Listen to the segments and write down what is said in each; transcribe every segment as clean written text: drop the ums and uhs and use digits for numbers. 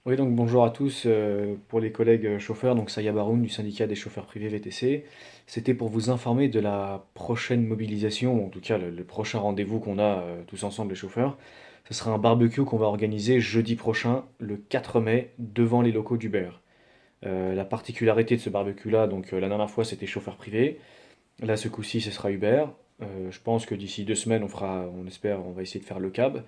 Oui, donc bonjour à tous. Pour les collègues chauffeurs, donc Saya Baroun du syndicat des chauffeurs privés VTC. C'était pour vous informer de la prochaine mobilisation, ou en tout cas le prochain rendez-vous qu'on a tous ensemble les chauffeurs. Ce sera un barbecue qu'on va organiser jeudi prochain, le 4 mai, devant les locaux d'Uber. La particularité de ce barbecue-là, donc la dernière fois c'était chauffeur privé, là ce coup-ci ce sera Uber. Je pense que d'ici 2 semaines on espère, on va essayer de faire le cab.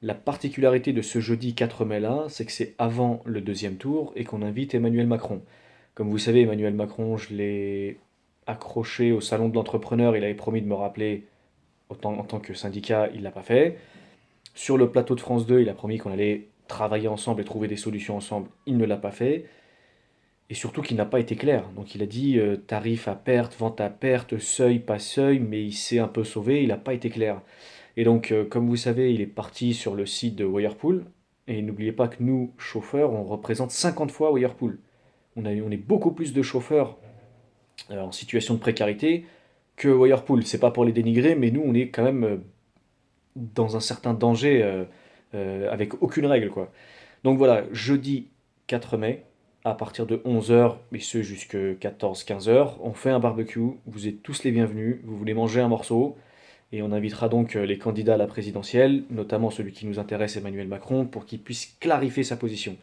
La particularité de ce jeudi 4 mai-là, c'est que c'est avant le deuxième tour et qu'on invite Emmanuel Macron. Comme vous savez, Emmanuel Macron, je l'ai accroché au salon de l'entrepreneur, il avait promis de me rappeler en tant que syndicat, il ne l'a pas fait. Sur le plateau de France 2, il a promis qu'on allait travailler ensemble et trouver des solutions ensemble, il ne l'a pas fait. Et surtout qu'il n'a pas été clair. Donc il a dit tarif à perte, vente à perte, seuil, pas seuil, mais il s'est un peu sauvé, il n'a pas été clair. Et donc, comme vous savez, il est parti sur le site de Wirepool. Et n'oubliez pas que nous, chauffeurs, on représente 50 fois Wirepool. On est beaucoup plus de chauffeurs en situation de précarité que Wirepool. C'est pas pour les dénigrer, mais nous, on est quand même dans un certain danger avec aucune règle, quoi. Donc voilà, jeudi 4 mai, à partir de 11 heures, et ce jusqu'à 14-15 heures, on fait un barbecue. Vous êtes tous les bienvenus. Vous voulez manger un morceau, et on invitera donc les candidats à la présidentielle, notamment celui qui nous intéresse, Emmanuel Macron, pour qu'il puisse clarifier sa position.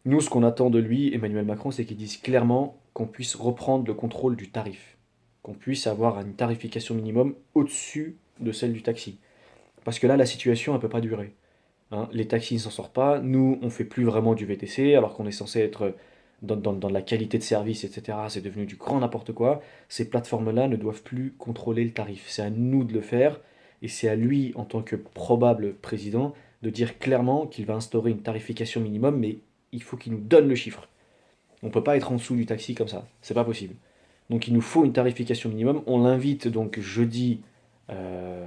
Nous, ce qu'on attend de lui, Emmanuel Macron, c'est qu'il dise clairement qu'on puisse reprendre le contrôle du tarif, qu'on puisse avoir une tarification minimum au-dessus de celle du taxi. Parce que là, la situation, elle ne peut pas durer. Hein. Les taxis ne s'en sortent pas, nous, on fait plus vraiment du VTC, alors qu'on est censé être dans la qualité de service, etc. C'est devenu du grand n'importe quoi. Ces plateformes-là ne doivent plus contrôler le tarif. C'est à nous de le faire, et c'est à lui, en tant que probable président, de dire clairement qu'il va instaurer une tarification minimum, mais il faut qu'il nous donne le chiffre. On ne peut pas être en dessous du taxi comme ça, c'est pas possible. Donc il nous faut une tarification minimum. On l'invite donc jeudi euh,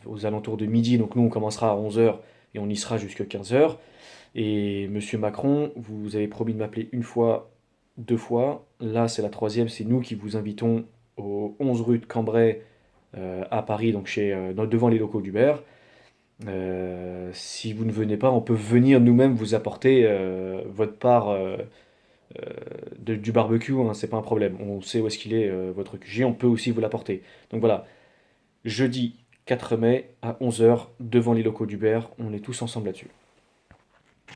aux alentours de midi. Donc nous on commencera à 11 heures et on y sera jusqu'à 15 heures. Et Monsieur Macron, vous avez promis de m'appeler une fois, deux fois. Là c'est la troisième. C'est nous qui vous invitons au 11 rue de Cambrai à Paris, donc devant les locaux d'Uber. Si vous ne venez pas, on peut venir nous-mêmes vous apporter votre part du barbecue, hein, c'est pas un problème. On sait où est-ce qu'il est, votre QG, on peut aussi vous l'apporter. Donc voilà, jeudi 4 mai à 11 heures devant les locaux d'Uber, on est tous ensemble là-dessus.